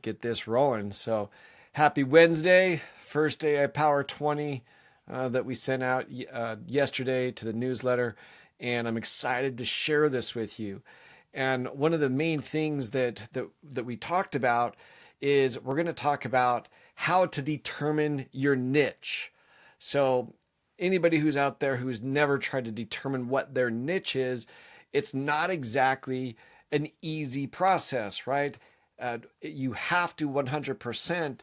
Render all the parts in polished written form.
get this rolling. So happy Wednesday, first day of Power 20 that we sent out yesterday to the newsletter. And I'm excited to share this with you. And one of the main things that we talked about is we're going to talk about how to determine your niche. So anybody who's out there who's never tried to determine what their niche is, it's not exactly an easy process, right? You have to 100%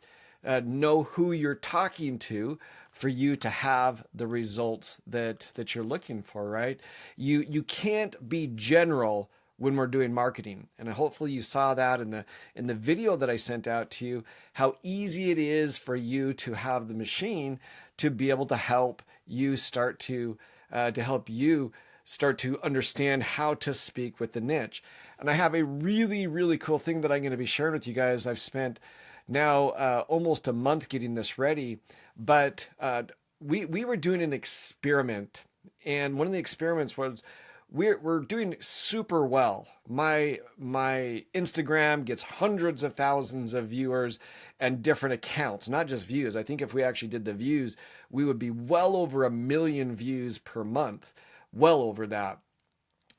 know who you're talking to for you to have the results that you're looking for, right? You can't be general when we're doing marketing. And hopefully you saw that in the video that I sent out to you, how easy it is for you to have the machine to be able to help you start to help you start to understand how to speak with the niche. And I have a really, really cool thing that I'm going to be sharing with you guys. I've spent now almost a month getting this ready, but we were doing an experiment. And one of the experiments was we're doing super well. My Instagram gets hundreds of thousands of viewers and different accounts, not just views. I think if we actually did the views, we would be well over 1 million views per month, well over that.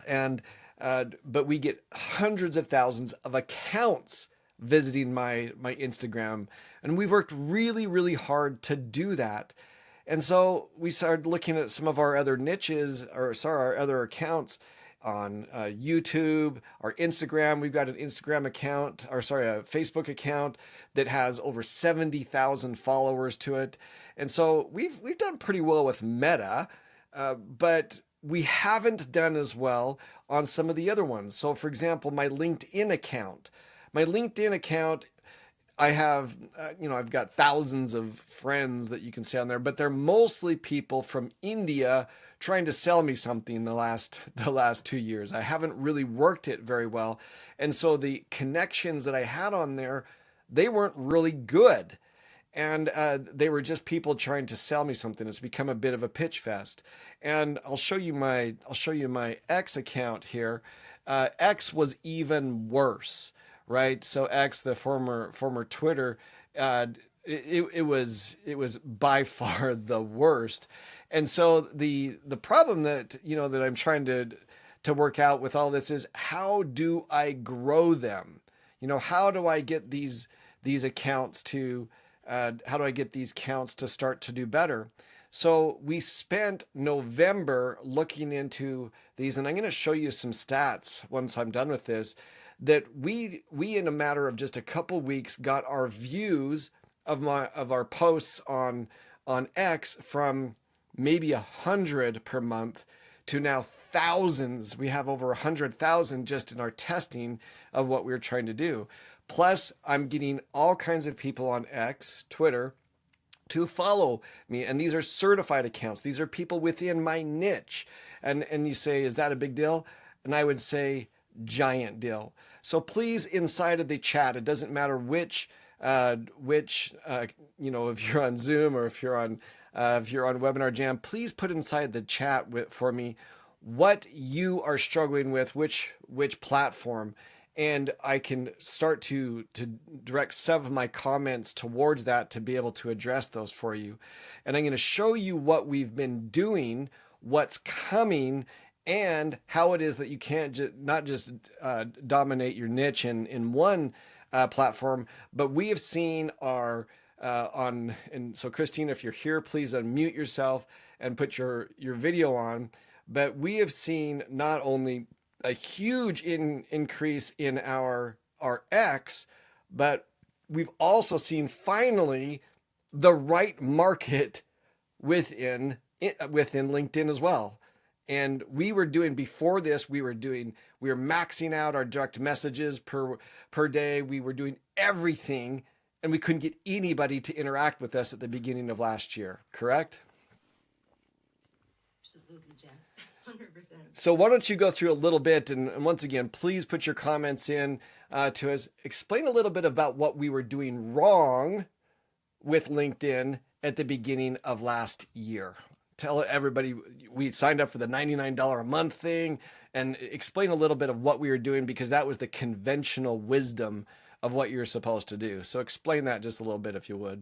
And but we get hundreds of thousands of accounts visiting my Instagram, and we've worked really, really hard to do that. And so we started looking at some of our other niches, our other accounts on YouTube, our Instagram. We've got an Instagram account, a Facebook account that has over 70,000 followers to it. And so we've done pretty well with Meta, but we haven't done as well on some of the other ones. So for example, my LinkedIn account, I have, I've got thousands of friends that you can see on there, but they're mostly people from India trying to sell me something the last 2 years. I haven't really worked it very well. And so the connections that I had on there, they weren't really good. And they were just people trying to sell me something. It's become a bit of a pitch fest. And I'll show you my X account here. X was even worse, right? So X, the former Twitter, it was by far the worst. And so the problem that I'm trying to work out with all this is, how do I grow them? How do I get these accounts to how do I get these counts to start to do better? So we spent November looking into these, and I'm going to show you some stats once I'm done with this, that we in a matter of just a couple weeks got our views of our posts on X from maybe 100 per month to now thousands. We have over 100,000 just in our testing of what we were trying to do. Plus, I'm getting all kinds of people on X, Twitter, to follow me. And these are certified accounts. These are people within my niche. And you say, is that a big deal? And I would say, giant deal. So please, inside of the chat, it doesn't matter which if you're on Zoom or if you're on Webinar Jam, please put inside the chat for me what you are struggling with, which platform. And I can start to direct some of my comments towards that to be able to address those for you. And I'm going to show you what we've been doing, what's coming, and how it is that you can't not just dominate your niche in one platform, but we have seen our and so Christine, if you're here, please unmute yourself and put your video on. But we have seen not only a huge increase in our X, but we've also seen finally the right market within LinkedIn as well. And before this, we were maxing out our direct messages per day. We were doing everything, and we couldn't get anybody to interact with us at the beginning of last year, correct? Absolutely, Jeff. 100%. So why don't you go through a little bit, and once again, please put your comments in to us. Explain a little bit about what we were doing wrong with LinkedIn at the beginning of last year. Tell everybody we signed up for the $99 a month thing, and explain a little bit of what we were doing, because that was the conventional wisdom of what you're supposed to do. So explain that just a little bit if you would.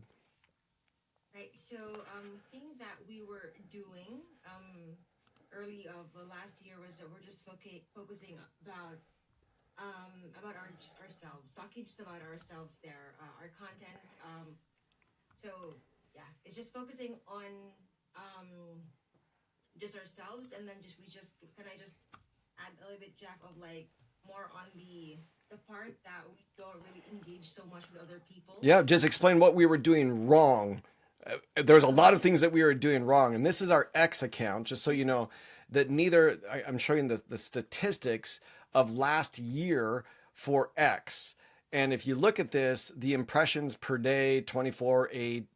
Right. So, thing that we were doing early of last year was that we're just focusing about our just ourselves, talking just about ourselves there, our content. So yeah, it's just focusing on just ourselves, and then just we just can I just add a little bit, Jeff, of like more on the part that we don't really engage so much with other people. Yeah, just explain what we were doing wrong. There's a lot of things that we were doing wrong, and this is our X account, just so you know that I'm showing the statistics of last year for X. And if you look at this, the impressions per day, 24, 8,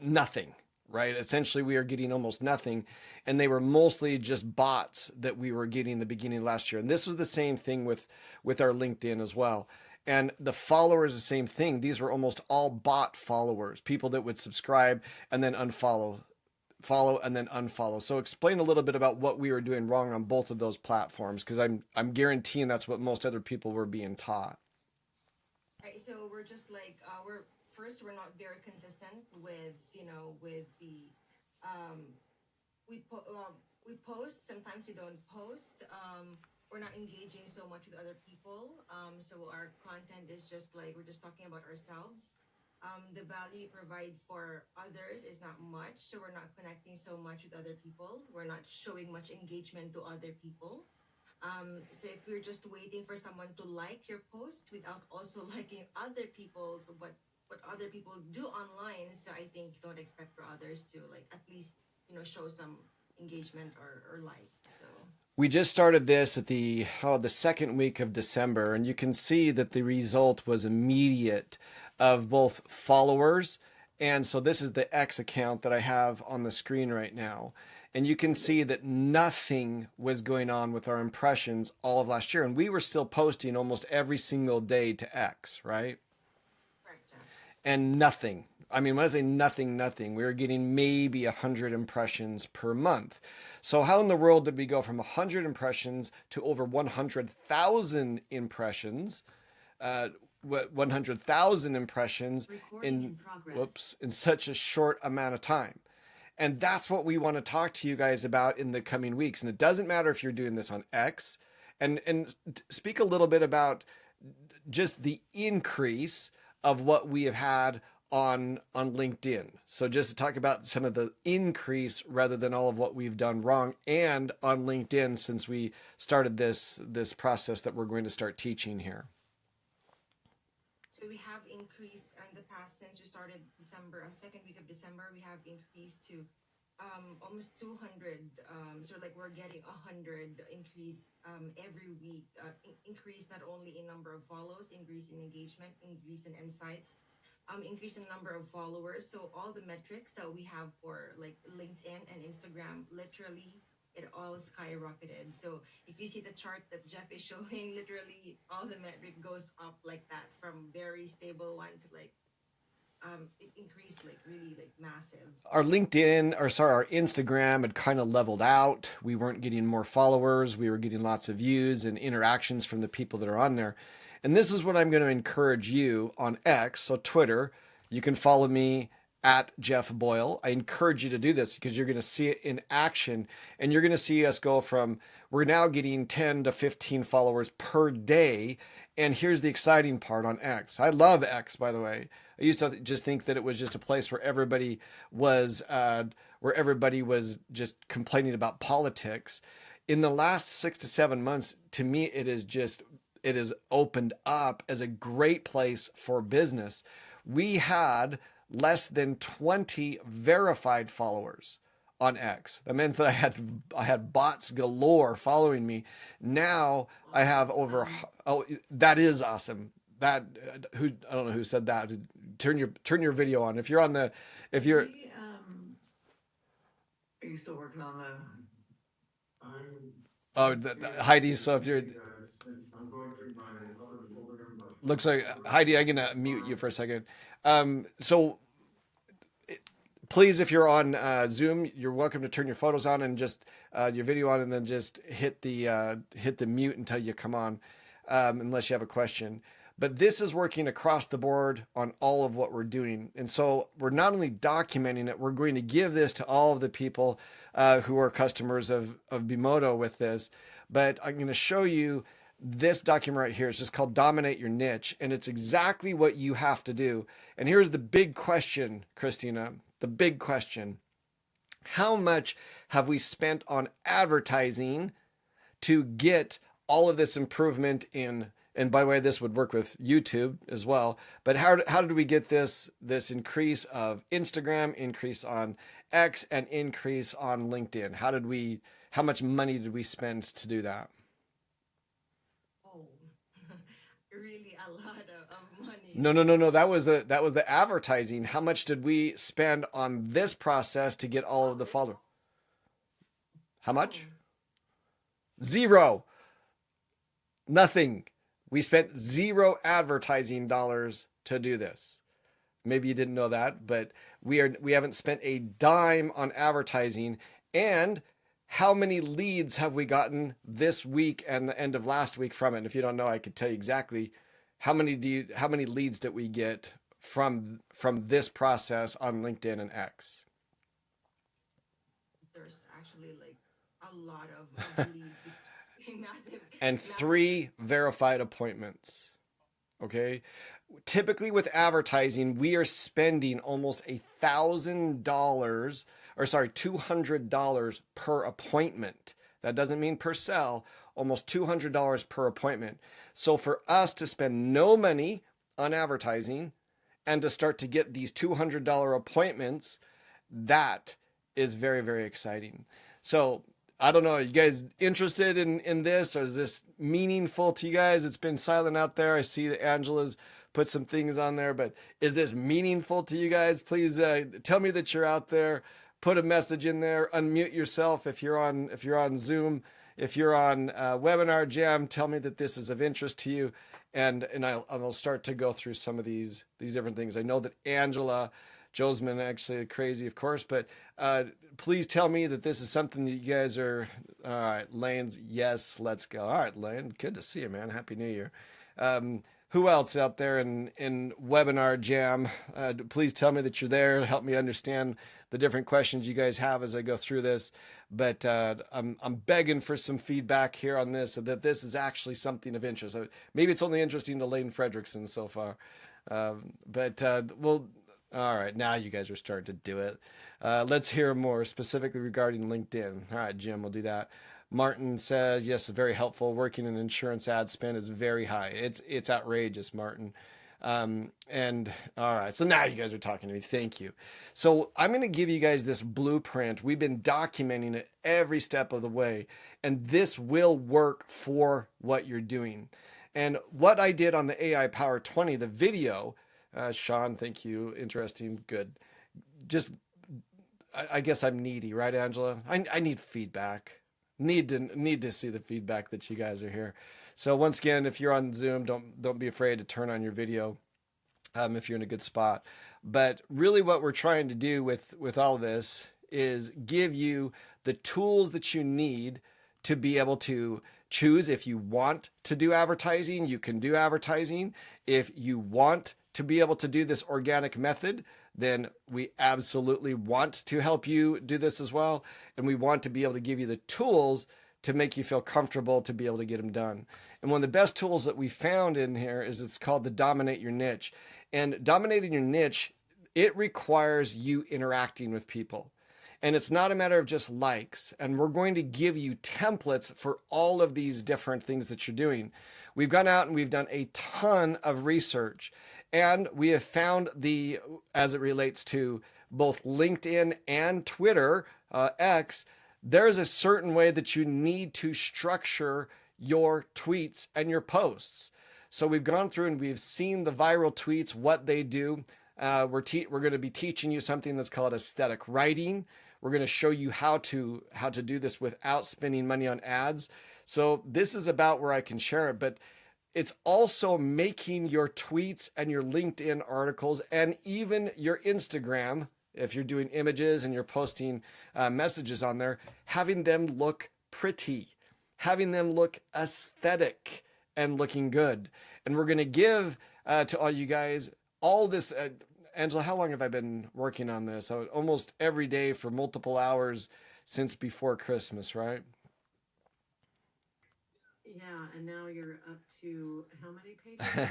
nothing, right? Essentially, we are getting almost nothing. And they were mostly just bots that we were getting the beginning of last year. And this was the same thing with our LinkedIn as well. And the followers, the same thing. These were almost all bot followers, people that would subscribe and then unfollow, follow and then unfollow. So explain a little bit about what we were doing wrong on both of those platforms, because I'm guaranteeing that's what most other people were being taught. Right. So we're just like we're not very consistent with with the um we post, sometimes we don't post. We're not engaging so much with other people. So our content is just like we're just talking about ourselves. The value we provide for others is not much, so we're not connecting so much with other people. We're not showing much engagement to other people. So if you're just waiting for someone to like your post without also liking other people's what other people do online, so I think don't expect for others to like at least show some engagement or like. So We just started this at the second week of December, and you can see that the result was immediate of both followers. And so this is the X account that I have on the screen right now. And you can see that nothing was going on with our impressions all of last year. And we were still posting almost every single day to X, right? correct, Jeff. And nothing. I mean, when I say nothing, nothing, we were getting maybe 100 impressions per month. So how in the world did we go from 100 impressions to over 100,000 impressions? 100,000 impressions Recording in in progress. whoops in such a short amount of time. And that's what we want to talk to you guys about in the coming weeks. And it doesn't matter if you're doing this on X, and speak a little bit about just the increase of what we have had on LinkedIn. So just to talk about some of the increase rather than all of what we've done wrong, and on LinkedIn since we started this process that we're going to start teaching here. So we have increased in the past since we started December, second week of December, we have increased to almost 200. So like we're getting 100 increase every week. Increase not only in number of follows, increase in engagement, increase in insights, increase in number of followers. So all the metrics that we have for like LinkedIn and Instagram, literally it all skyrocketed. So if you see the chart that Jeff is showing, literally all the metric goes up like that from very stable one to like it increased like really like massive. Our LinkedIn, or sorry, our Instagram had kind of leveled out. We weren't getting more followers. We were getting lots of views and interactions from the people that are on there. And this is what I'm going to encourage you on X, so Twitter. You can follow me at Jeff Boyle. I encourage you to do this because you're going to see it in action, and you're going to see us go from, we're now getting 10 to 15 followers per day. And here's the exciting part on X. I love X, by the way. I used to just think that it was just a place where everybody was just complaining about politics. In the last 6 to 7 months, to me, it is opened up as a great place for business. We had less than 20 verified followers on X. That means that I had bots galore following me. Now I have over. Oh, that is awesome. That who I don't know who said that. Turn your video on. If you're on the if you're Are you still working on the? Heidi. So if you're looks like Heidi, I'm gonna mute you for a second. So please, if you're on Zoom, you're welcome to turn your photos on and just your video on, and then just hit the mute until you come on, unless you have a question. But this is working across the board on all of what we're doing. And so we're not only documenting it, we're going to give this to all of the people who are customers of Bimoto with this. But I'm going to show you this document right here. It's just called Dominate Your Niche. And it's exactly what you have to do. And here's the big question, Christina, the big question. How much have we spent on advertising to get all of this improvement in, and by the way, this would work with YouTube as well, but how did we get this increase of Instagram, increase on X, and increase on LinkedIn? How much money did we spend to do that? Oh, really a lot of money. No. That was the advertising. How much did we spend on this process to get all of the Oh, this followers? process. How Oh, much? Zero. Nothing. We spent zero advertising dollars to do this. Maybe you didn't know that, but we haven't spent a dime on advertising. And how many leads have we gotten this week and the end of last week from it? And if you don't know, I could tell you exactly how many leads did we get from this process on LinkedIn and X? there's actually like a lot of leads because massive, And massive. 3 verified appointments. Okay. Typically with advertising, we are spending almost $1,000, or sorry, $200 per appointment. That doesn't mean per sell, almost $200 per appointment. So for us to spend no money on advertising and to start to get these $200 appointments, that is very, very exciting. So I don't know, are you guys interested in this, or is this meaningful to you guys? It's been silent out there. I see that Angela's put some things on there, but is this meaningful to you guys? Please tell me that you're out there. Put a message in there. Unmute yourself if you're on Zoom. If you're on Webinar Jam, tell me that this is of interest to you, and I'll start to go through some of these different things. I know that Angela Joseman actually crazy, of course, but please tell me that this is something that you guys are. All right, Lane's, yes, let's go. All right, Lane, good to see you, man. Happy New Year. Who else out there in Webinar Jam? Please tell me that you're there. Help me understand the different questions you guys have as I go through this. But I'm begging for some feedback here on this, so that this is actually something of interest. Maybe it's only interesting to Lane Fredrickson so far, but we'll. All right, now you guys are starting to do it. Let's hear more specifically regarding LinkedIn. All right, Jim, we'll do that. Martin says, yes, very helpful. Working in insurance ad spend is very high. It's outrageous, Martin. And all right, so now you guys are talking to me. Thank you. So I'm going to give you guys this blueprint. We've been documenting it every step of the way, and this will work for what you're doing. And what I did on the AI Power 20, the video, Sean, thank you. Interesting. Good. Just, I guess I'm needy, right, Angela? I need feedback. Need to see the feedback that you guys are here. So once again, if you're on Zoom, don't be afraid to turn on your video if you're in a good spot. But really, what we're trying to do with all of this is give you the tools that you need to be able to choose. If you want to do advertising, you can do advertising. If you want to be able to do this organic method, then we absolutely want to help you do this as well. And we want to be able to give you the tools to make you feel comfortable to be able to get them done. And one of the best tools that we found in here is it's called the Dominate Your Niche. And dominating your niche, it requires you interacting with people. And it's not a matter of just likes. And we're going to give you templates for all of these different things that you're doing. We've gone out and we've done a ton of research. And we have found as it relates to both LinkedIn and Twitter, X, there's a certain way that you need to structure your tweets and your posts. So we've gone through and we've seen the viral tweets, what they do. We're going to be teaching you something that's called aesthetic writing. We're going to show you how to do this without spending money on ads. So this is about where I can share it, but it's also making your tweets and your LinkedIn articles and even your Instagram, if you're doing images and you're posting messages on there, having them look pretty, having them look aesthetic and looking good. And we're going to give to all you guys all this. Angela, how long have I been working on this? Almost every day for multiple hours since before Christmas, right? Yeah, and now you're up to how many pages now?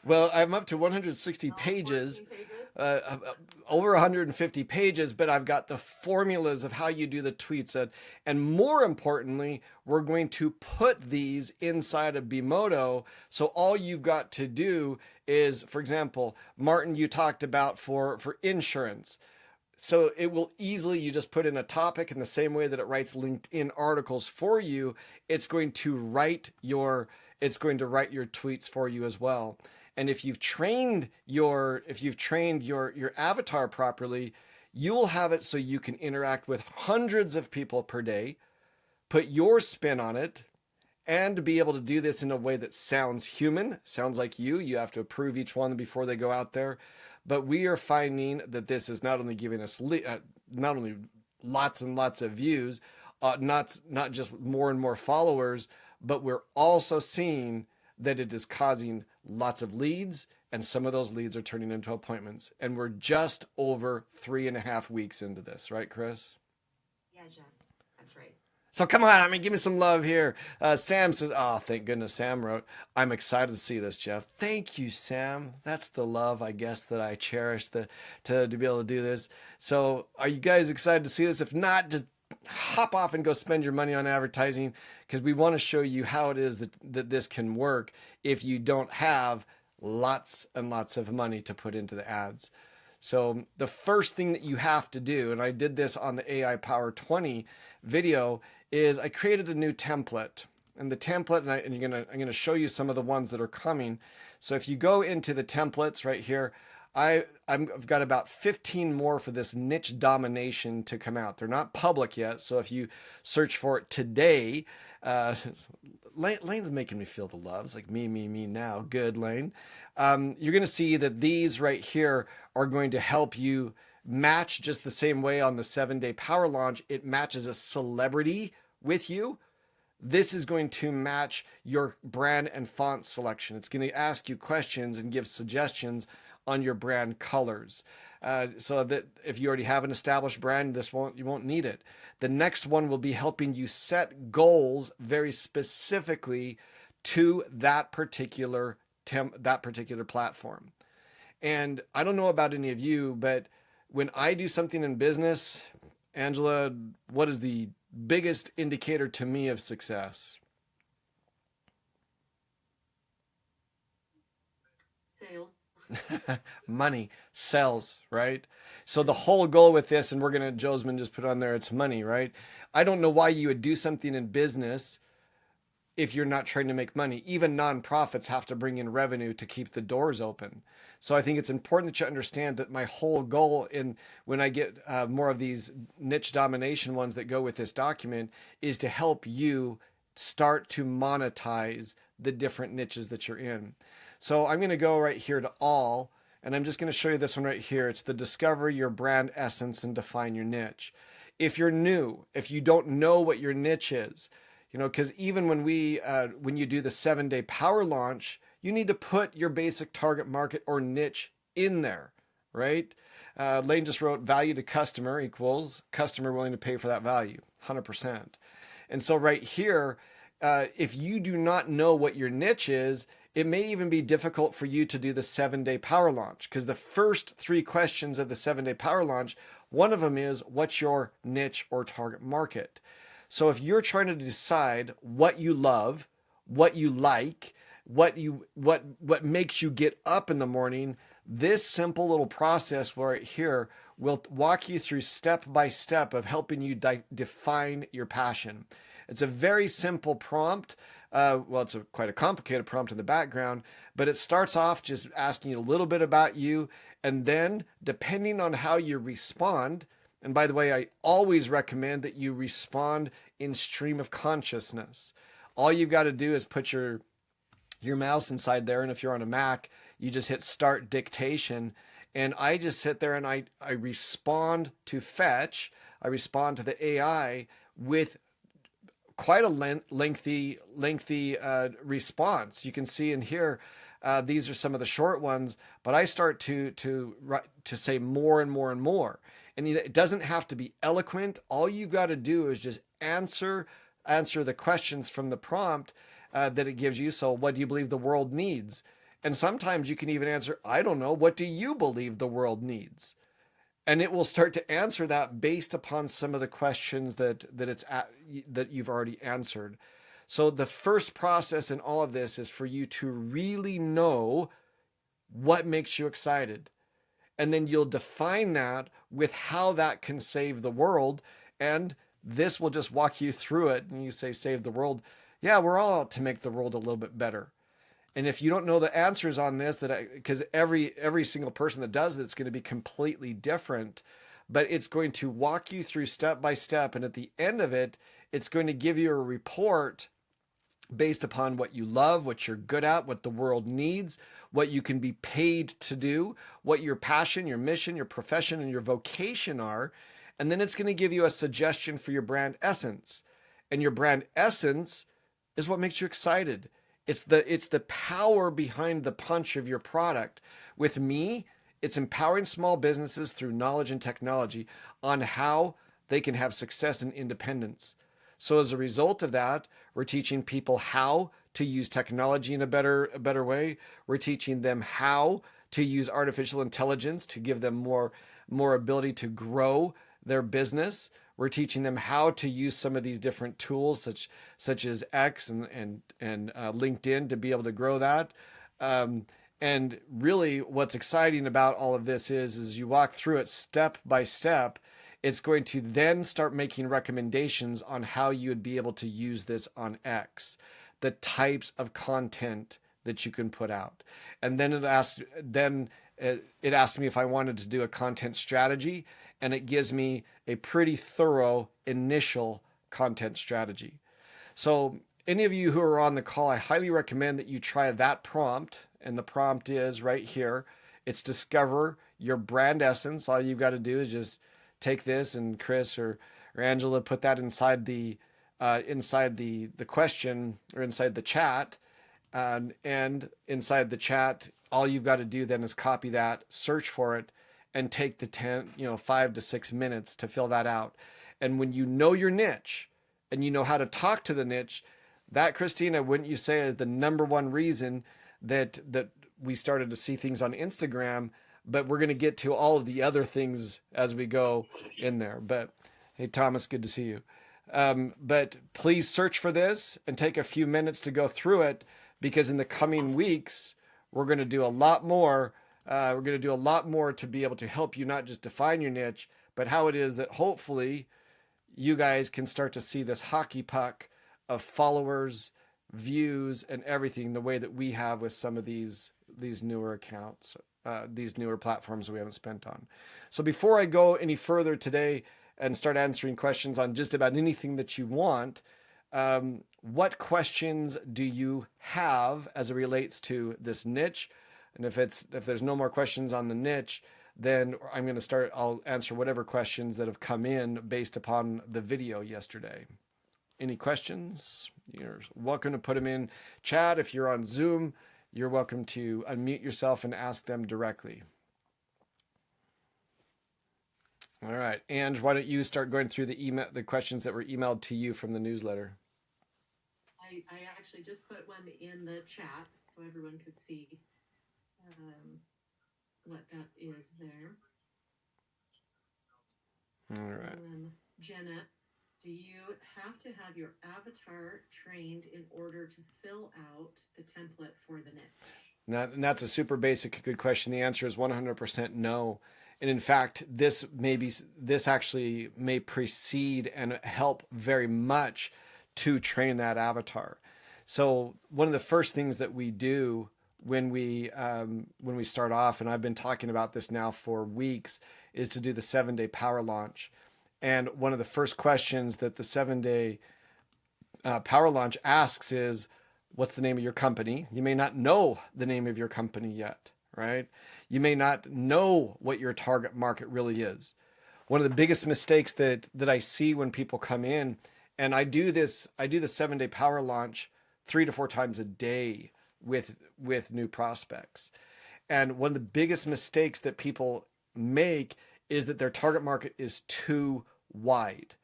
Well, I'm up to 160 Oh, pages, 14 pages? over 150 pages, but I've got the formulas of how you do the tweets. And more importantly, we're going to put these inside of Bimoto. So all you've got to do is, for example, Martin, you talked about for insurance. So it will easily, you just put in a topic in the same way that it writes LinkedIn articles for you. It's going to write your tweets for you as well. And if you've trained your avatar properly, you will have it so you can interact with hundreds of people per day, put your spin on it, and to be able to do this in a way that sounds human, sounds like you have to approve each one before they go out there. But we are finding that this is not only giving us not only lots and lots of views, not just more and more followers, but we're also seeing that it is causing lots of leads, and some of those leads are turning into appointments. And we're just over 3.5 weeks into this, right, Chris? Yeah, Jeff, that's right. So come on, I mean, give me some love here. Sam says, oh, thank goodness Sam wrote, I'm excited to see this, Jeff. Thank you, Sam. That's the love, I guess, that I cherish to be able to do this. So are you guys excited to see this? If not, just hop off and go spend your money on advertising, because we want to show you how it is that this can work if you don't have lots and lots of money to put into the ads. So the first thing that you have to do, and I did this on the AI Power 20 video, is I created a new template. And the template, I'm gonna show you some of the ones that are coming. So if you go into the templates right here, I've got about 15 more for this niche domination to come out. They're not public yet, so if you search for it today, Lane's making me feel the love. It's like me now. Good, Lane. You're going to see that these right here are going to help you match just the same way on the 7-day power launch. It matches a celebrity with you. This is going to match your brand and font selection. It's going to ask you questions and give suggestions on your brand colors. So that if you already have an established brand, you won't need it. The next one will be helping you set goals very specifically to that particular platform. And I don't know about any of you, but when I do something in business, Angela, what is the biggest indicator to me of success? Sale. Money sells, right? So the whole goal with this, and Josman just put on there, it's money, right? I don't know why you would do something in business if you're not trying to make money. Even nonprofits have to bring in revenue to keep the doors open. So I think it's important that you understand that my whole goal when I get more of these niche domination ones that go with this document is to help you start to monetize the different niches that you're in. So I'm going to go right here to all, and I'm just going to show you this one right here. It's the discover your brand essence and define your niche. If you're new, if you don't know what your niche is, because even when you do the 7-day power launch, you need to put your basic target market or niche in there, right? Lane just wrote value to customer equals customer willing to pay for that value, 100%. And so right here, if you do not know what your niche is, it may even be difficult for you to do the 7-day power launch, because the first 3 questions of the 7-day power launch, one of them is what's your niche or target market? So if you're trying to decide what you love, what you like, what makes you get up in the morning, this simple little process right here will walk you through step by step of helping you define your passion. It's a very simple prompt. It's quite a complicated prompt in the background, but it starts off just asking you a little bit about you. And then depending on how you respond, and by the way, I always recommend that you respond in stream of consciousness. All you've got to do is put your mouse inside there. And if you're on a Mac, you just hit start dictation. And I just sit there and I respond to fetch. I respond to the AI with quite a lengthy response. You can see in here, These are some of the short ones, but I start to say more and more and more. And it doesn't have to be eloquent. All you got to do is just answer the questions from the prompt that it gives you. So, what do you believe the world needs? And sometimes you can even answer, I don't know, what do you believe the world needs? And it will start to answer that based upon some of the questions that you've already answered. So the first process in all of this is for you to really know what makes you excited. And then you'll define that with how that can save the world. And this will just walk you through it. And you say, save the world. Yeah, we're all out to make the world a little bit better. And if you don't know the answers on this, because every single person that does it's going to be completely different, but it's going to walk you through step by step. And at the end of it, it's going to give you a report based upon what you love, what you're good at, what the world needs, what you can be paid to do, what your passion, your mission, your profession, and your vocation are. And then it's going to give you a suggestion for your brand essence. And your brand essence is what makes you excited. It's the power behind the punch of your product. With me, it's empowering small businesses through knowledge and technology on how they can have success and independence. So as a result of that, we're teaching people how to use technology in a better way. We're teaching them how to use artificial intelligence to give them more ability to grow their business. We're teaching them how to use some of these different tools, such as X and LinkedIn, to be able to grow that. And really, what's exciting about all of this is you walk through it step by step. It's going to then start making recommendations on how you would be able to use this on X, the types of content that you can put out. And then it asks me if I wanted to do a content strategy, and it gives me a pretty thorough initial content strategy. So any of you who are on the call, I highly recommend that you try that prompt. And the prompt is right here. It's discover your brand essence. All you've got to do is just take this, and Chris or Angela put that inside the question, or inside the chat. And inside the chat, all you've got to do then is copy that, search for it, and take the 5 to 6 minutes to fill that out. And when you know your niche and you know how to talk to the niche, that, Christina, wouldn't you say, is the number one reason that we started to see things on Instagram? But we're going to get to all of the other things as we go in there. But hey, Thomas, good to see you. But please search for this and take a few minutes to go through it, because in the coming weeks, we're going to do a lot more. We're going to do a lot more to be able to help you not just define your niche, but how it is that hopefully you guys can start to see this hockey puck of followers, views, and everything the way that we have with some of these newer accounts, these newer platforms we haven't spent on. So before I go any further today and start answering questions on just about anything that you want, what questions do you have as it relates to this niche? And if there's no more questions on the niche, then I'll answer whatever questions that have come in based upon the video yesterday. Any questions? You're welcome to put them in chat. If you're on Zoom, you're welcome to unmute yourself and ask them directly. All right, Ange, why don't you start going through the questions that were emailed to you from the newsletter? I actually just put one in the chat so everyone could see what that is there. All right. And then Janet, do you have to have your avatar trained in order to fill out the template for the niche? And that's a super basic, good question. The answer is 100% no. And in fact, this actually may precede and help very much to train that avatar. So one of the first things that we do when we start off, and I've been talking about this now for weeks, is to do the 7-day power launch. And one of the first questions that the 7-day power launch asks is, what's the name of your company? You may not know the name of your company yet, right? You may not know what your target market really is. One of the biggest mistakes that I see when people come in, and I do the 7-day power launch 3 to 4 times a day with new prospects. And one of the biggest mistakes that people make is that their target market is too wide.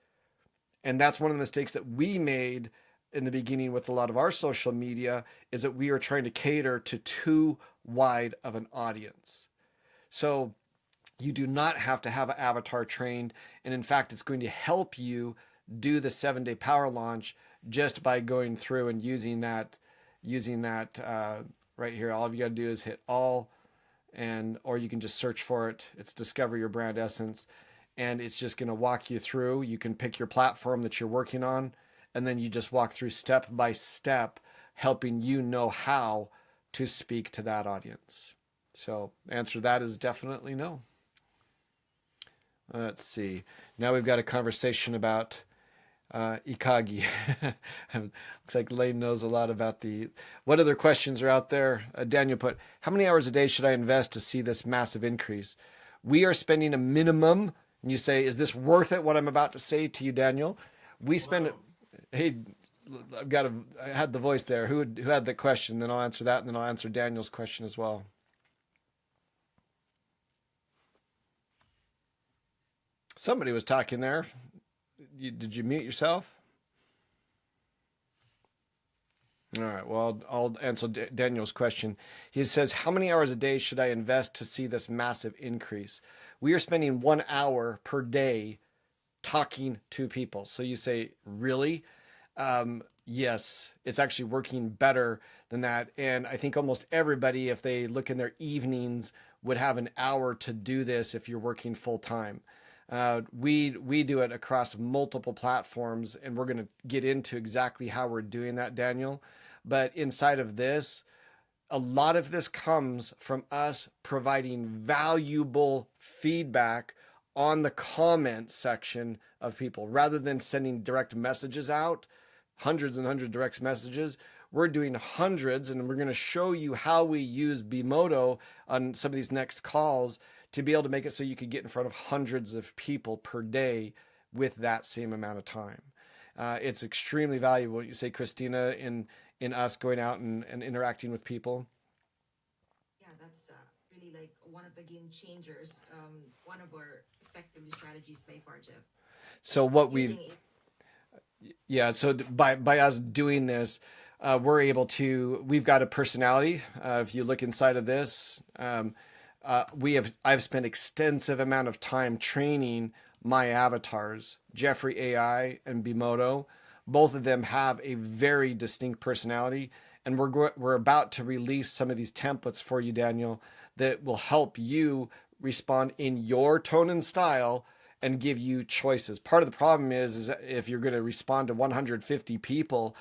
And that's one of the mistakes that we made in the beginning with a lot of our social media, is that we are trying to cater to too wide of an audience. So you do not have to have an avatar trained. And in fact, it's going to help you do the 7-day power launch just by going through and using that right here. All you got to do is hit all, and or you can just search for it. It's Discover Your Brand Essence, and it's just going to walk you through. You can pick your platform that you're working on, and then you just walk through step by step, helping you know how to speak to that audience. So the answer to that is definitely no. Let's see. Now we've got a conversation about Ikagi. Looks like Lane knows a lot about the. What other questions are out there? Daniel put, how many hours a day should I invest to see this massive increase? We are spending a minimum. And you say, is this worth it, what I'm about to say to you, Daniel? We spend. Hey, I had the voice there. Who had the question? Then I'll answer that, and then I'll answer Daniel's question as well. Somebody was talking there. Did you mute yourself? All right. Well, I'll answer Daniel's question. He says, how many hours a day should I invest to see this massive increase? We are spending 1 hour per day talking to people. So you say, really? Yes, it's actually working better than that. And I think almost everybody, if they look in their evenings, would have an hour to do this if you're working full time. We do it across multiple platforms, and we're going to get into exactly how we're doing that, Daniel. But inside of this, a lot of this comes from us providing valuable feedback on the comment section of people rather than sending direct messages out, hundreds and hundreds of direct messages. We're doing hundreds, and we're going to show you how we use Bimoto on some of these next calls to be able to make it so you could get in front of hundreds of people per day with that same amount of time. It's extremely valuable. You say, Christina, in us going out and interacting with people. Yeah, that's really like one of the game changers. One of our effective strategies by far, Jeff. So what so by us doing this, we're able to. We've got a personality. If you look inside of this. I've spent extensive amount of time training my avatars, Jeffery AI and Bimoto. Both of them have a very distinct personality, and we're about to release some of these templates for you, Daniel, that will help you respond in your tone and style and give you choices. Part of the problem is if you're going to respond to 150 people,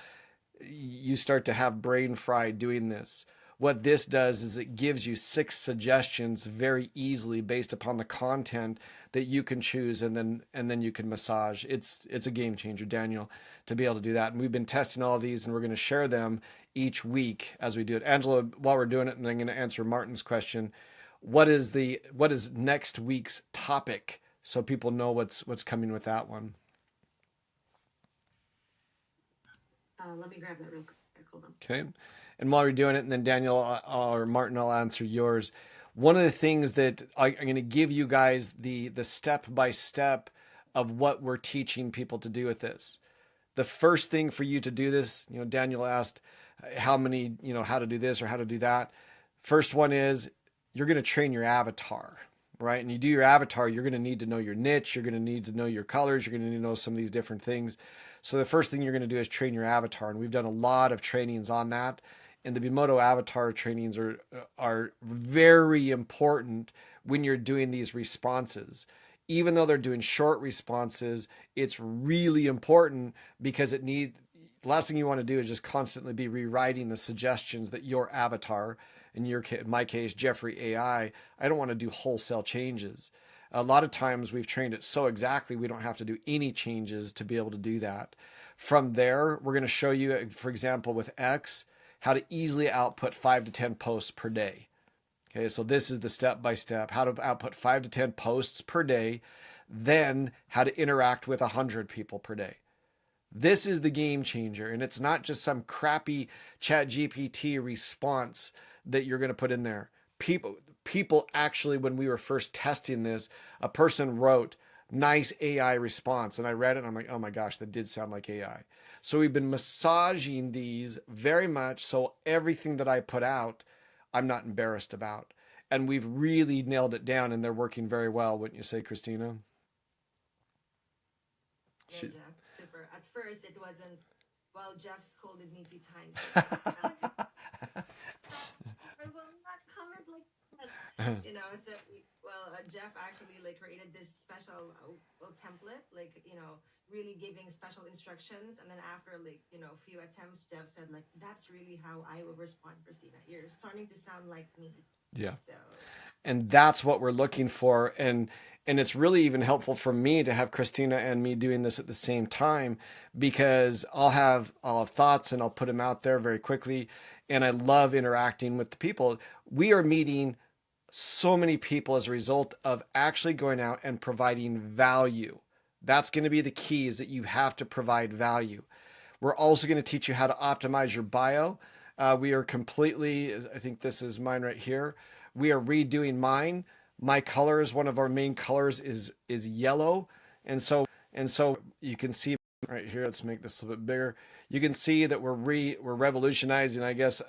you start to have brain fry doing this. What this does is it gives you 6 suggestions very easily based upon the content that you can choose, and then you can massage. It's a game changer, Daniel, to be able to do that. And we've been testing all of these, and we're going to share them each week as we do it. Angela, while we're doing it, and I'm going to answer Martin's question, what is next week's topic so people know what's coming with that one? Let me grab that real quick. Hold on. Okay. And while we're doing it, and then Daniel or Martin, I'll answer yours. One of the things that I'm going to give you guys the step-by-step of what we're teaching people to do with this. The first thing for you to do this, Daniel asked how to do this or how to do that. First one is you're going to train your avatar, right? And you do your avatar, you're going to need to know your niche. You're going to need to know your colors. You're going to need to know some of these different things. So the first thing you're going to do is train your avatar. And we've done a lot of trainings on that. And the Bimoto avatar trainings are very important when you're doing these responses. Even though they're doing short responses, it's really important because the last thing you want to do is just constantly be rewriting the suggestions that your avatar, in my case, Jeffery AI, I don't want to do wholesale changes. A lot of times we've trained it so exactly we don't have to do any changes to be able to do that. From there, we're going to show you, for example, with X, how to easily output 5 to 10 posts per day. Okay, so this is the step-by-step, how to output 5 to 10 posts per day, then how to interact with 100 people per day. This is the game changer. And it's not just some crappy chat GPT response that you're going to put in there. People actually, when we were first testing this, a person wrote nice AI response, and I read it and I'm like, oh my gosh, that did sound like AI. So we've been massaging these very much so everything that I put out, I'm not embarrassed about. And we've really nailed it down, and they're working very well, wouldn't you say, Christina? Yeah, She... Jeff, super. At first, it wasn't. Well, Jeff scolded me a few times. Like, I will not comment like that. So Jeff actually like created this special template, like really giving special instructions, and then after like a few attempts, Jeff said like that's really how I would respond, Christina. You're starting to sound like me. Yeah. So And that's what we're looking for. And it's really even helpful for me to have Christina and me doing this at the same time, because I'll have thoughts and I'll put them out there very quickly. And I love interacting with the people. We are meeting so many people as a result of actually going out and providing value. That's going to be the key, is that you have to provide value. We're also going to teach you how to optimize your bio. We are completely, I think this is mine right here. We are redoing mine. My colors, one of our main colors is yellow. And so you can see right here, let's make this a little bit bigger. You can see that we're revolutionizing, I guess,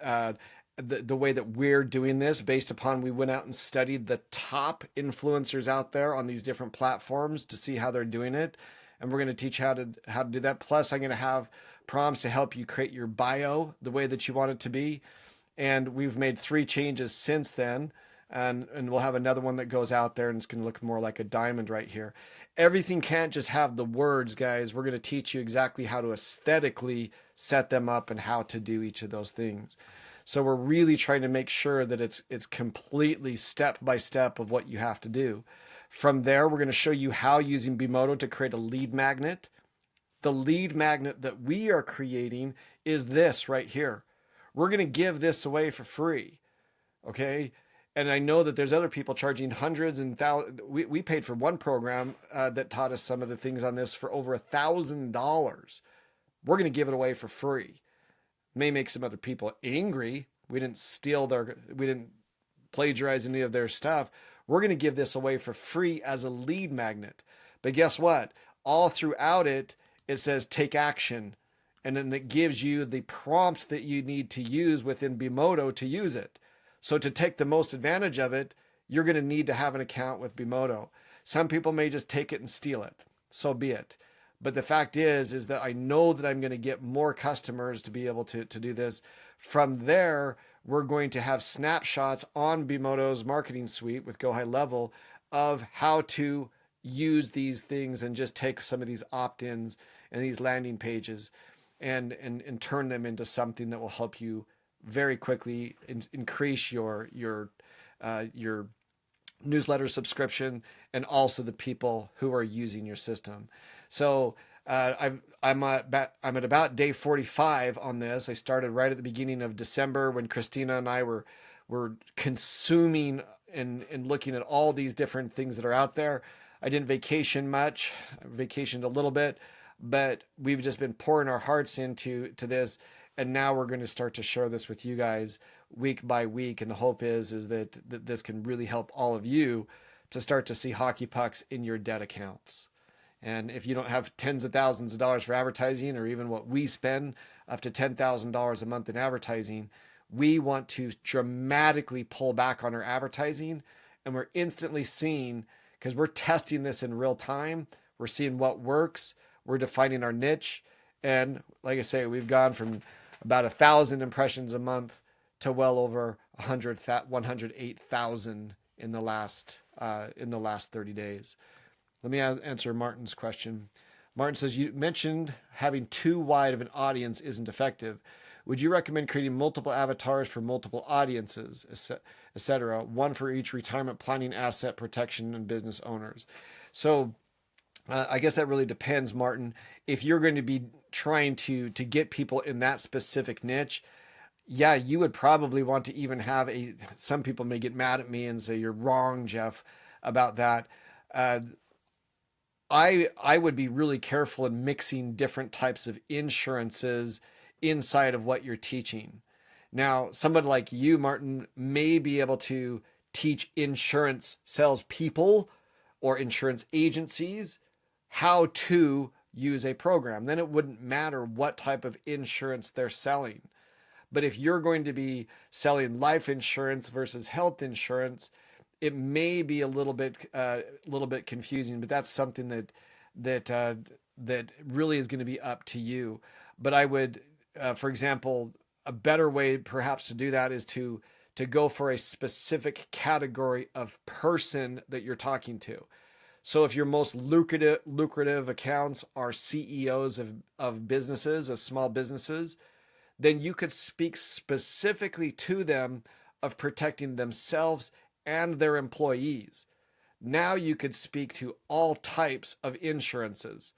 the way that we're doing this, based upon we went out and studied the top influencers out there on these different platforms to see how they're doing it. And we're going to teach how to do that. Plus, I'm going to have prompts to help you create your bio the way that you want it to be. And we've made 3 changes since then. And we'll have another one that goes out there, and it's going to look more like a diamond right here. Everything can't just have the words, guys. We're going to teach you exactly how to aesthetically set them up and how to do each of those things. So we're really trying to make sure that it's completely step by step of what you have to do. From there, we're going to show you how using Bimoto to create a lead magnet. The lead magnet that we are creating is this right here. We're going to give this away for free. Okay. And I know that there's other people charging hundreds and thousands. We paid for one program that taught us some of the things on this for over $1,000. We're going to give it away for free. May make some other people angry. We didn't plagiarize any of their stuff. We're going to give this away for free as a lead magnet. But guess what? All throughout it, it says take action. And then it gives you the prompt that you need to use within Bimoto to use it. So to take the most advantage of it, you're going to need to have an account with Bimoto. Some people may just take it and steal it. So be it. But the fact is that I know that I'm going to get more customers to be able to do this. From there, we're going to have snapshots on Bimoto's marketing suite with Go High Level of how to use these things and just take some of these opt-ins and these landing pages and turn them into something that will help you very quickly increase your newsletter subscription and also the people who are using your system. So I'm at about day 45 on this. I started right at the beginning of December when Christina and I were consuming and looking at all these different things that are out there. I didn't vacation much. I vacationed a little bit, but we've just been pouring our hearts into this. And now we're going to start to share this with you guys week by week. And the hope is that this can really help all of you to start to see hockey pucks in your debt accounts. And if you don't have tens of thousands of dollars for advertising, or even what we spend up to $10,000 a month in advertising, we want to dramatically pull back on our advertising. And we're instantly seeing, because we're testing this in real time, we're seeing what works, we're defining our niche. And like I say, we've gone from about 1,000 impressions a month to well over 108,000 in the last 30 days. Let me answer Martin's question. Martin says, you mentioned having too wide of an audience isn't effective. Would you recommend creating multiple avatars for multiple audiences, etc., one for each retirement planning, asset protection, and business owners? So I guess that really depends, Martin. If you're going to be trying to get people in that specific niche, yeah, you would probably want to even have some people may get mad at me and say, you're wrong, Jeff, about that. I would be really careful in mixing different types of insurances inside of what you're teaching. Now, somebody like you, Martin, may be able to teach insurance salespeople or insurance agencies how to use a program. Then it wouldn't matter what type of insurance they're selling. But if you're going to be selling life insurance versus health insurance, it may be a little bit confusing. But that's something that really is going to be up to you. But I would, for example, a better way perhaps to do that is to go for a specific category of person that you're talking to. So if your most lucrative accounts are CEOs of businesses, of small businesses, then you could speak specifically to them of protecting themselves and their employees. Now you could speak to all types of insurances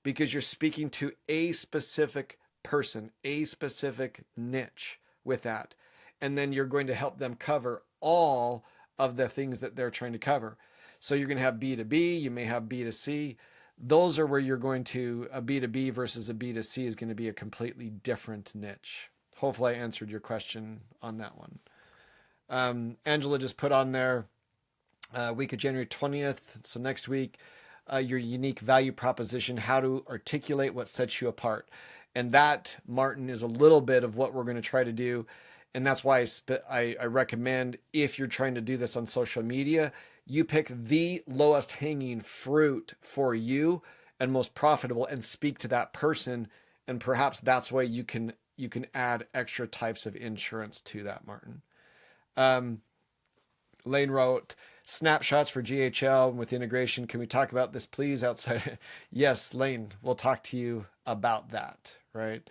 because you're speaking to a specific person, a specific niche with that. And then you're going to help them cover all of the things that they're trying to cover. So you're going to have B2B, you may have B2C. Those are where you're going to, a B2B versus a B2C is going to be a completely different niche. Hopefully I answered your question on that one. Angela just put on there, week of January 20th, so next week, your unique value proposition, how to articulate what sets you apart. And that, Martin, is a little bit of what we're going to try to do. And that's why I recommend, if you're trying to do this on social media, you pick the lowest hanging fruit for you and most profitable and speak to that person. And perhaps that's why you can add extra types of insurance to that, Martin. Lane wrote, snapshots for GHL with integration. Can we talk about this, please? Outside. Yes, Lane, we'll talk to you about that, right?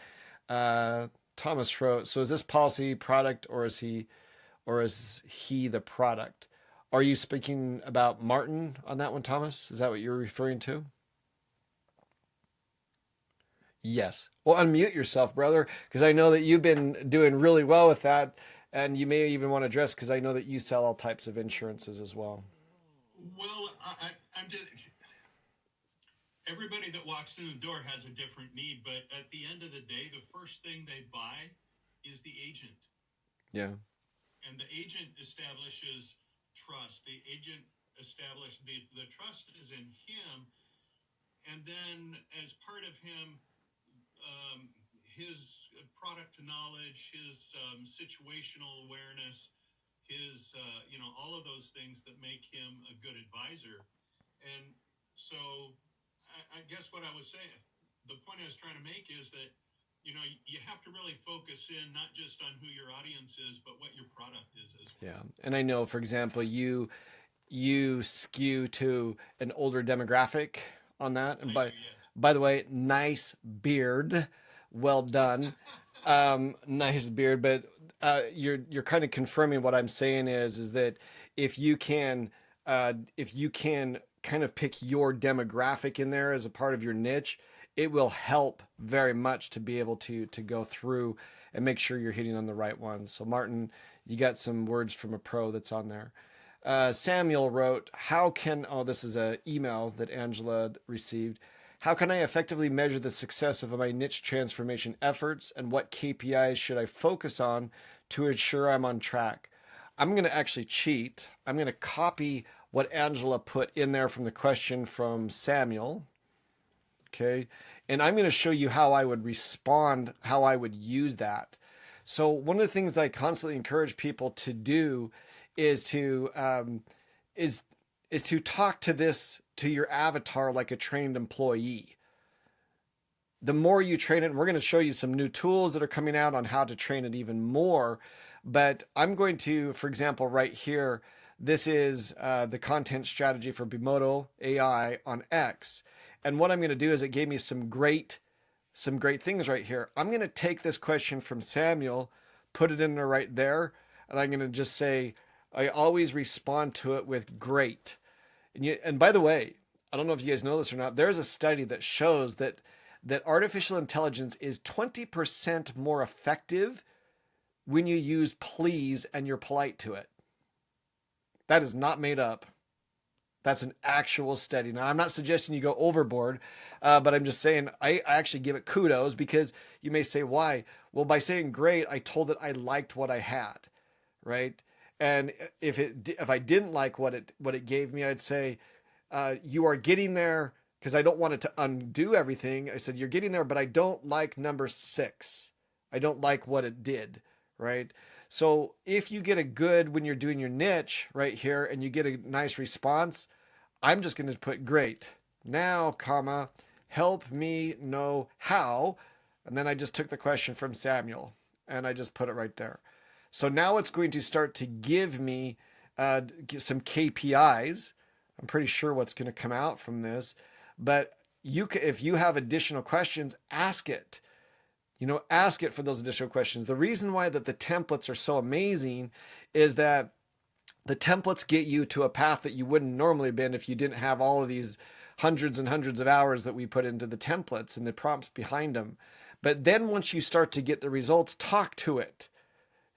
Thomas wrote, so is this policy product or is he the product? Are you speaking about Martin on that one, Thomas? Is that what you're referring to? Yes. Well, unmute yourself, brother, because I know that you've been doing really well with that. And you may even want to address, because I know that you sell all types of insurances as well. Well, I'm just, everybody that walks through the door has a different need, but at the end of the day, the first thing they buy is the agent. Yeah. And the agent establishes trust. The agent established the trust is in him. And then as part of him, his product knowledge, his situational awareness, his, all of those things that make him a good advisor. And so I guess what I was saying, the point I was trying to make is that, you have to really focus in not just on who your audience is, but what your product is as well. Yeah. And I know, for example, you skew to an older demographic on that. And by the way, nice beard. Well done. Nice beard. But you're kind of confirming what I'm saying is that if you can kind of pick your demographic in there as a part of your niche, it will help very much to be able to go through and make sure you're hitting on the right ones. So Martin, you got some words from a pro that's on there. Samuel wrote, this is an email that Angela received. How can I effectively measure the success of my niche transformation efforts, and what KPIs should I focus on to ensure I'm on track? I'm going to actually cheat. I'm going to copy what Angela put in there from the question from Samuel. Okay. And I'm going to show you how I would respond, how I would use that. So one of the things that I constantly encourage people to do is to talk to your avatar like a trained employee. The more you train it, and we're going to show you some new tools that are coming out on how to train it even more. But I'm going to, for example, right here, this is the content strategy for Bimoto AI on X. And what I'm going to do is it gave me some great things right here. I'm going to take this question from Samuel, put it in there right there, and I'm going to just say, I always respond to it with great. And by the way, I don't know if you guys know this or not, there's a study that shows that artificial intelligence is 20% more effective when you use please and you're polite to it. That is not made up. That's an actual study. Now, I'm not suggesting you go overboard, but I'm just saying I actually give it kudos, because you may say, why? Well, by saying great, I told it I liked what I had, right? And if I didn't like what it gave me, I'd say, you are getting there, because I don't want it to undo everything. I said, you're getting there, but I don't like number 6. I don't like what it did, right? So if you get a good when you're doing your niche right here and you get a nice response, I'm just going to put great. Now, comma, help me know how. And then I just took the question from Samuel and I just put it right there. So now it's going to start to give me some KPIs. I'm pretty sure what's going to come out from this, but if you have additional questions, ask it. Ask it for those additional questions. The reason why that the templates are so amazing is that the templates get you to a path that you wouldn't normally have been if you didn't have all of these hundreds and hundreds of hours that we put into the templates and the prompts behind them. But then once you start to get the results, talk to it.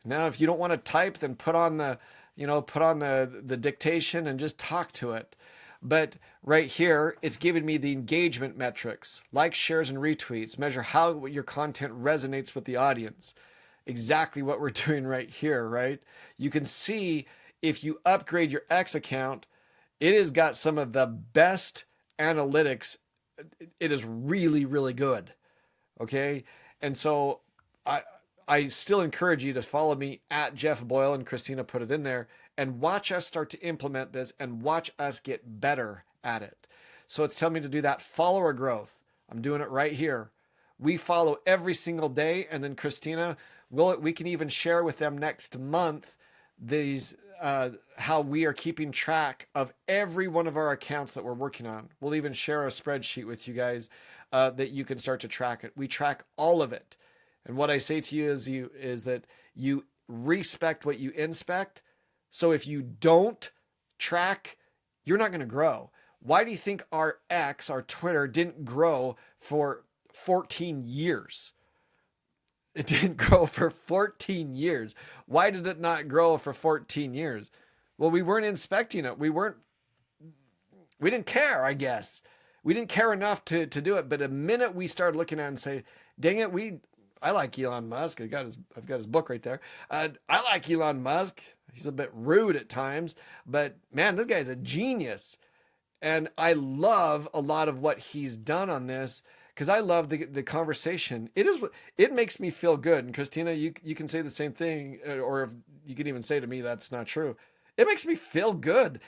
Now, if you don't want to type, then put on the dictation and just talk to it. But right here, it's giving me the engagement metrics, likes, shares, and retweets, measure how your content resonates with the audience. Exactly what we're doing right here, right? You can see if you upgrade your X account, it has got some of the best analytics. It is really, really good. Okay. And so I still encourage you to follow me at Jeff Boyle, and Christina put it in there, and watch us start to implement this and watch us get better at it. So it's telling me to do that follower growth. I'm doing it right here. We follow every single day. And then Christina, we can even share with them next month these how we are keeping track of every one of our accounts that we're working on. We'll even share a spreadsheet with you guys that you can start to track it. We track all of it. And what I say to you is that you respect what you inspect. So if you don't track, you're not going to grow. Why do you think our X, our Twitter, didn't grow for 14 years? It didn't grow for 14 years. Why did it not grow for 14 years? Well, we weren't inspecting it. We didn't care, I guess. We didn't care enough to do it. But the minute we started looking at it and say, dang it, I like Elon Musk. I've got his book right there. I like Elon Musk. He's a bit rude at times, but man, this guy's a genius. And I love a lot of what he's done on this, because I love the conversation. It makes me feel good. And Christina, you can say the same thing, or if you can even say to me that's not true. It makes me feel good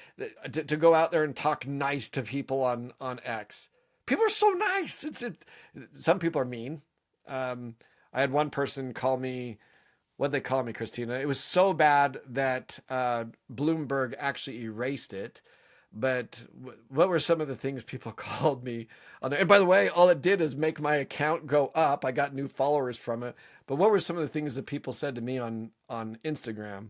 to go out there and talk nice to people on X. People are so nice. Some people are mean. I had one person call me, what'd they call me, Christina? It was so bad that Bloomberg actually erased it. But what were some of the things people called me on there? And by the way, all it did is make my account go up. I got new followers from it. But what were some of the things that people said to me on Instagram?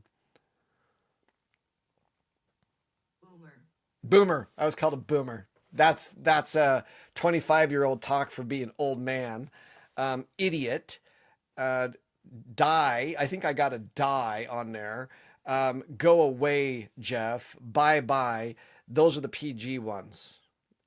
Boomer. I was called a boomer. That's a 25-year-old talk for being old man. Idiot. Die. I think I got a die on there. Go away, Jeff. Bye. Those are the PG ones.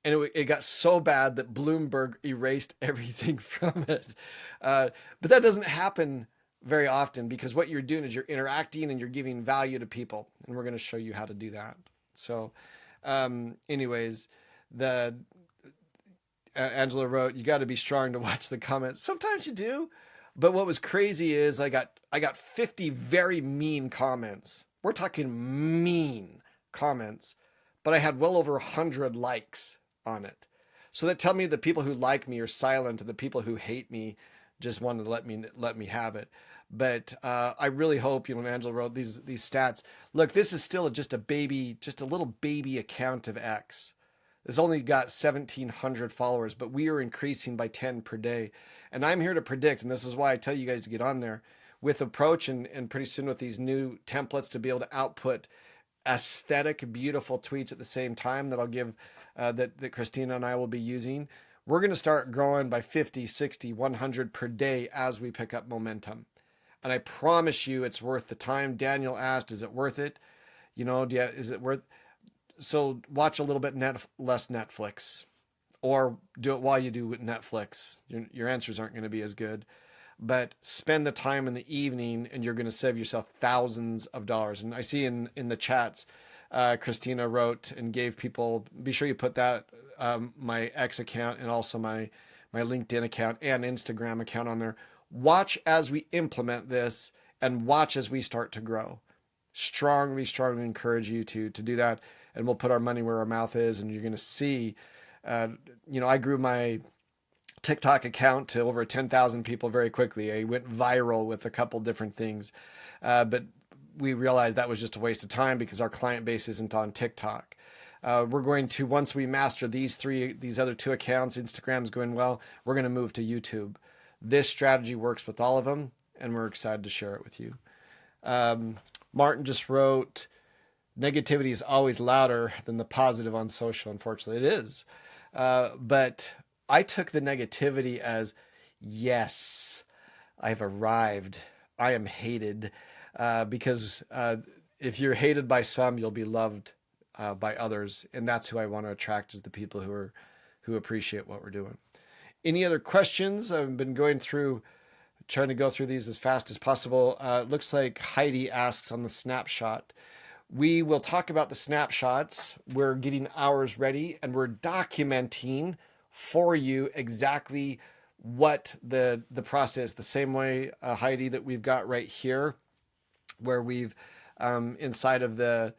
And it got so bad that Bloomberg erased everything from it. But that doesn't happen very often, because what you're doing is you're interacting and you're giving value to people. And we're going to show you how to do that. So anyways, Angela wrote, you got to be strong to watch the comments. Sometimes you do. But what was crazy is I got 50 very mean comments. We're talking mean comments, but I had well over 100 likes on it. So that tell me the people who like me are silent, and the people who hate me just wanted to let me have it. But I really hope, when Angela wrote these stats, look, this is still just a little baby account of X. It's only got 1,700 followers, but we are increasing by 10 per day. And I'm here to predict, and this is why I tell you guys to get on there with Approach, and pretty soon with these new templates to be able to output aesthetic, beautiful tweets at the same time that I'll give, that Christina and I will be using. We're going to start growing by 50, 60, 100 per day as we pick up momentum. And I promise you it's worth the time. Daniel asked, is it worth it? Is it worth so watch a little bit less Netflix, or do it while you do Netflix. Your answers aren't going to be as good, but spend the time in the evening and you're going to save yourself thousands of dollars. And I see in the chats, Christina wrote and gave people, be sure you put that, my X account and also my LinkedIn account and Instagram account on there. Watch as we implement this and watch as we start to grow. Strongly encourage you to do that. And we'll put our money where our mouth is. And you're going to see, I grew my TikTok account to over 10,000 people very quickly. I went viral with a couple different things. But we realized that was just a waste of time because our client base isn't on TikTok. We're going to, once we master these other two accounts, Instagram's going well, we're going to move to YouTube. This strategy works with all of them, and we're excited to share it with you. Martin just wrote, negativity is always louder than the positive on social. Unfortunately, it is. But I took the negativity as, yes, I've arrived. I am hated. Because if you're hated by some, you'll be loved by others. And that's who I want to attract, is the people who appreciate what we're doing. Any other questions? I've been trying to go through these as fast as possible. It looks like Heidi asks on the snapshot. We will talk about the snapshots. We're getting ours ready and we're documenting for you exactly what the process, the same way, Heidi, that we've got right here, where we've inside of the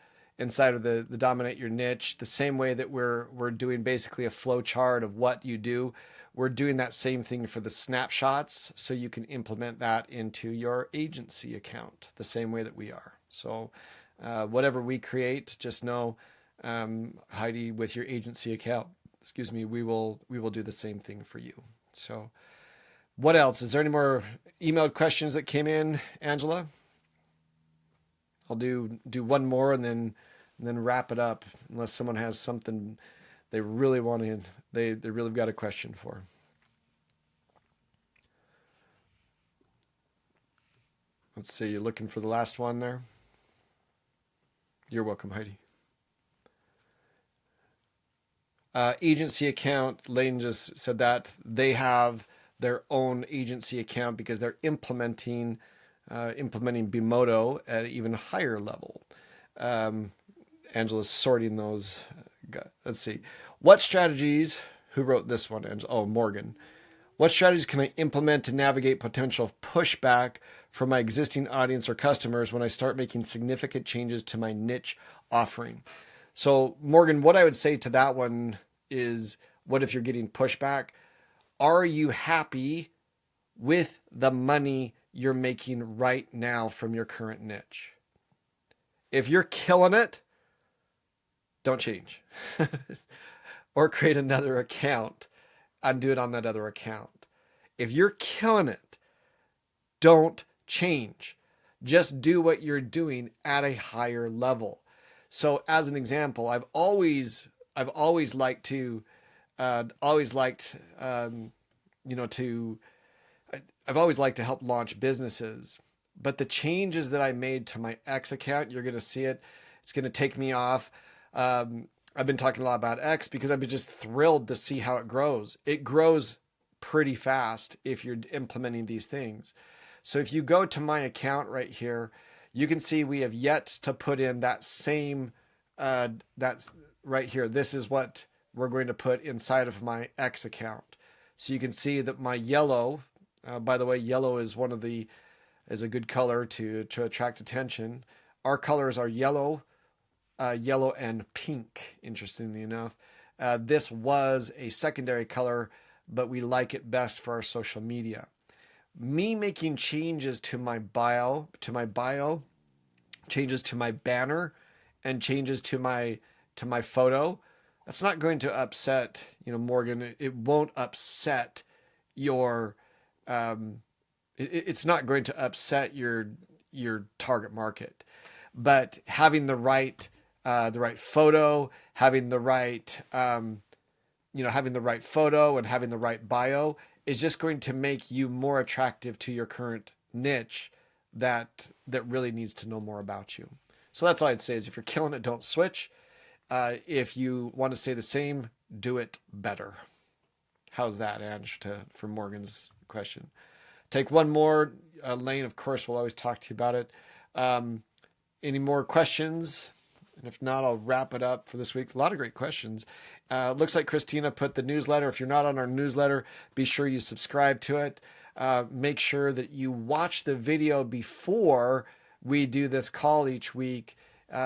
dominate your niche, the same way that we're doing basically a flow chart of what you do. We're doing that same thing for the snapshots, so you can implement that into your agency account the same way that we are. So whatever we create, just know, Heidi, with your agency account, we will do the same thing for you. So what else? Is there any more emailed questions that came in, Angela? I'll do one more and then wrap it up, unless someone has something they really want to, they really got a question for. Let's see, you're looking for the last one there? You're welcome, Heidi. Agency account, Lane just said that they have their own agency account because they're implementing Bimoto at an even higher level. Angela's sorting those. Let's see. What strategies, who wrote this one? Oh, Morgan. What strategies can I implement to navigate potential pushback from my existing audience or customers when I start making significant changes to my niche offering? So, Morgan, what I would say to that one is, what if you're getting pushback? Are you happy with the money you're making right now from your current niche? If you're killing it, don't change. Or create another account and do it on that other account. If you're killing it, don't change. Just do what you're doing at a higher level. So as an example, I've always liked to, I've always liked to help launch businesses. But the changes that I made to my X account, you're going to see it. It's going to take me off. I've been talking a lot about X because I've been just thrilled to see how it grows. It grows pretty fast if you're implementing these things. So if you go to my account right here, you can see we have yet to put in that same, that's right here. This is what we're going to put inside of my X account. So you can see that my yellow, by the way, yellow is is a good color to attract attention. Our colors are yellow and pink, interestingly enough. This was a secondary color, but we like it best for our social media. Me making changes to my bio, changes to my banner, and changes to my photo, that's not going to upset, Morgan. It won't upset your, it's not going to upset your target market. But having the right photo, having the right, having the right photo and having the right bio is just going to make you more attractive to your current niche that really needs to know more about you. So that's all I'd say is, if you're killing it, don't switch. If you want to stay the same, do it better. How's that, Ange, for Morgan's question? Take one more. Lane, of course, will always talk to you about it. Any more questions? And if not, I'll wrap it up for this week. A lot of great questions. Looks like Christina put the newsletter. If you're not on our newsletter, be sure you subscribe to it. Make sure that you watch the video before we do this call each week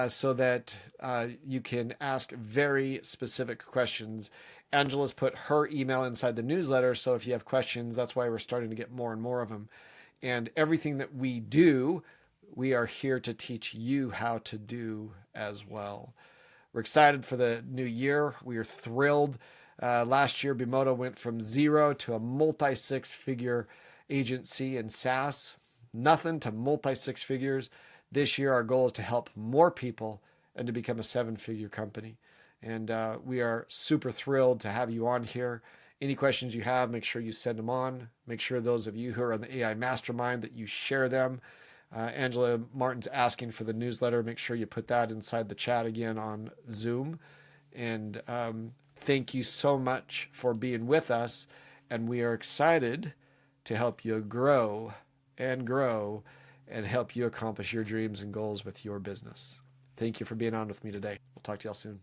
so that you can ask very specific questions. Angela's put her email inside the newsletter, so if you have questions, that's why we're starting to get more and more of them. And everything that we do, we are here to teach you how to do as well. We're excited for the new year. We are thrilled. Last year, Bimoto went from 0 to a multi-six-figure agency in SaaS. Nothing to multi-six figures. This year, our goal is to help more people and to become a 7-figure company. And we are super thrilled to have you on here. Any questions you have, make sure you send them on. Make sure those of you who are on the AI Mastermind that you share them. Angela Martin's asking for the newsletter. Make sure you put that inside the chat again on Zoom. And thank you so much for being with us. And we are excited to help you grow and help you accomplish your dreams and goals with your business. Thank you for being on with me today. We'll talk to y'all soon.